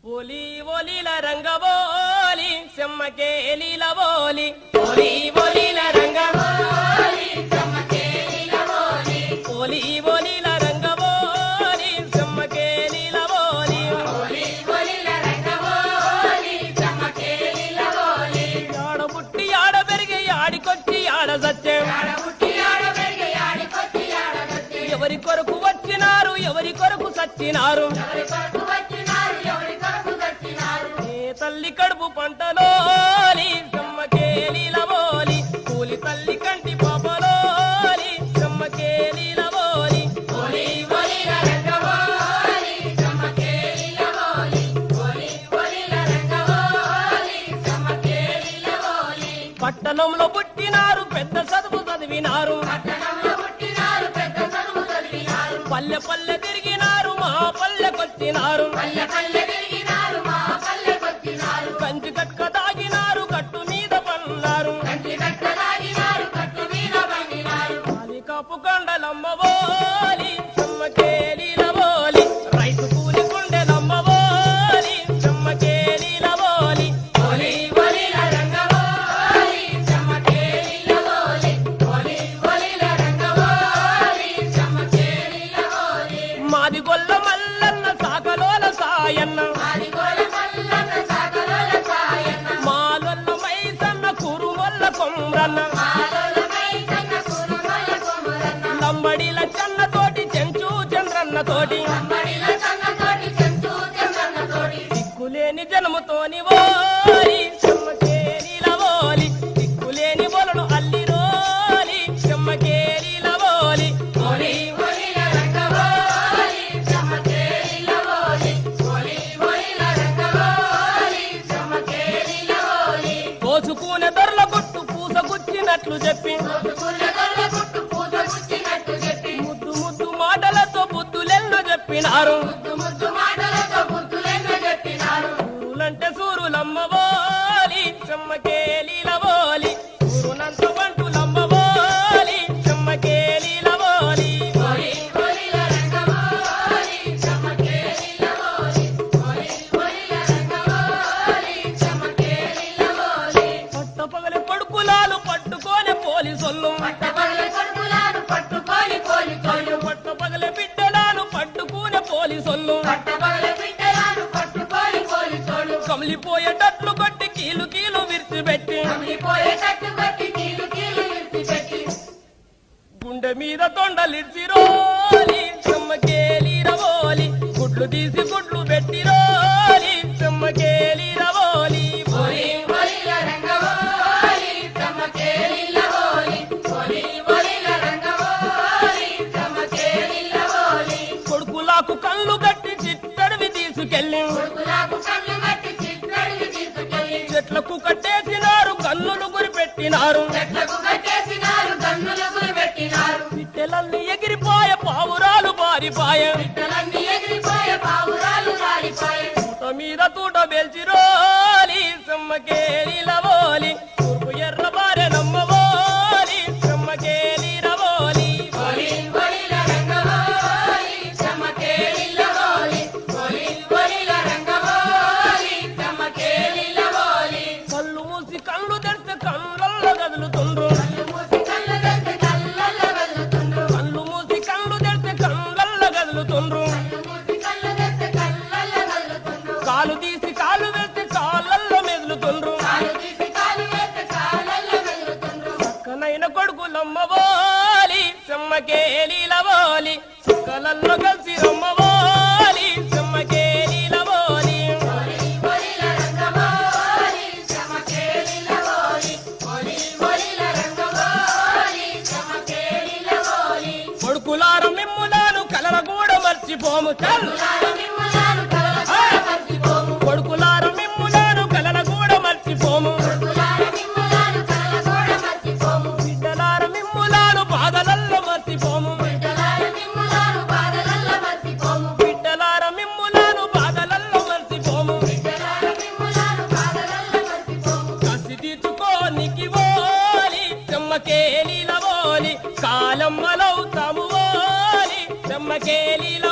ఓలి ఓలిల రంగబోలి చెమ్మకేలిల బోలి ఓలి ఓలిల రంగబోలి చెమ్మకేలిల బోలి ఓలి ఓలిల రంగబోలి చెమ్మకేలిల బోలి ఓలి ఓలిల రంగబోలి చెమ్మకేలిల బోలి ఆడ పుట్టి ఆడ పెరిగి ఆడికొచ్చి ఆడ సత్యం ఆడ పుట్టి ఆడ పెరిగి ఆడికొచ్చి ఆడ సత్యం ఎవరి కొరకు వచ్చినారు ఎవరి కొరకు సచ్చినారు ఎవరి కొరకు తల్లి కడుపు పంటలోని చెమ్మకేలిల బోలి కూలి తల్లి కంటి పాపలోని చెమ్మకేలిల బోలి ఓలి ఓలిల రంగబోలి చెమ్మకేలిల బోలి ఓలి ఓలిల రంగబోలి చెమ్మకేలిల బోలి పట్టణంలో పుట్టినారు పెద్ద చదువు చదివినారు పట్టణంలో పుట్టినారు పెద్ద చదువు చదివినారు పల్లె పల్లె తిరిగినారు మా పల్లెకొచ్చినారు పల్లె పల్లె తిరిగినారు మా కంచి కట్క దాగినారు కట్టు మీద పన్నారు కాలికాపు కండలమ్మ బోలి చెమ్మకేలిల బోలి రైతు కూలి కొండెలమ్మ బోలి చెమ్మకేలిల బోలి ఓలి ఓలిల రంగబోలి చెమ్మకేలిల బోలి ఓలి ఓలిల రంగబోలి చెమ్మకేలిల బోలి మాది గొల్ల మల్లన్న సాకలోల సాయన్న మాది గొల్ల లంబడిల చన్న తోటి చెంచు చంద్రన్న తోటి దిక్కులేని జన్మతోని ఓలి చెమ్మకేలిల బోలి దిక్కులేని బొలను అల్లి రోలి చెమ్మకేలిల బోలి ఓలి ఓలిల రంగబోలి చెమ్మకేలిల బోలి ఓలి ఓలిల రంగబోలి చెమ్మకేలిల బోలి కోసుకునే దొరల గుట్టు పూసగుచ్చినట్లు చెప్పి ముద్దు ముద్దు మాటలతో బుద్ధులెన్నో చెప్పినారు సూరులంటే సూరులమ్మ బోలి చెమ్మకేలిల బోలి సూరునంత బంటులమ్మ బోలి చెమ్మకేలిల బోలి ఓలి ఓలిల రంగబోలి చెమ్మకేలిల బోలి ఓలి ఓలిల రంగబోలి చెమ్మకేలిల బోలి పట్టపగలే పడుకులాలు పట్టుకోనే పోలీసొల్లు పట్టపగలే బిడ్డలాను పట్టుకునే పోలీసొల్లు కమిలిపోయేటట్లు కొట్టి కీలు కీలు విరిచిపెట్టి గుండె మీద తొండలిడ్చి రోలి చెమ్మకేలిల బోలి గుడ్లు తీసి గుడ్లు పెట్టి రోలి చెమ్మకేలిల బోలి ఓలి ఓలిల రంగబోలి చెమ్మకేలిల బోలి ఓలి ఓలిల రంగబోలి చెమ్మకేలిల బోలి కొడుకులకు కళ్ళు కట్టి చిట్టడివి తీసుకెళ్ళి చెట్లకు కట్టేసినారు కన్నులు గురిపెట్టినారు పిట్టెలన్నీ ఎగిరిపోయ పావురాలు బారిపాయ తూట మీద తూట బెల్చి రోలి చెమ్మకేలిల బోలి తూర్పు ఎర్ర బారె నమ్మ బోలి చెమ్మకేలిల బోలి ఓలి ఓలిల రంగబోలి చెమ్మకేలిల బోలి ఓలి ఓలిల రంగబోలి చెమ్మకేలిల బోలి కళ్ళు మూసి కళ్ళు తెరిస్తే కళ్ళల్లో కదులుతుండ్రు కళ్ళు మూసి కళ్ళు తెరిస్తే కళ్ళల్లో కదులుతుండ్రు కాలు తీసి కాలు వేస్తే కాళ్ళల్లో మెదులుతుండ్రు చక్కనైన కొడుకులమ్మ బోలి చెమ్మకేలిల బోలి చుక్కలల్లో కలిసి రమ్మ బోలి చెమ్మకేలిల బోలి కొడుకులార మిమ్ములాను కలల కూడా మర్చిపోము కొడుకులార మిమ్ములాను కలల కూడా మర్చిపోము బిడ్డలార మిమ్ములాను బాధలల్లో మర్చిపోము బిడ్డలార మిమ్ములాను బాధలల్లో మర్చిపోము కసి తీర్చుకోనికి బోలి చెమ్మకేలిల బోలి కాలమ్మలవుతాము బోలి చెమ్మకేలిల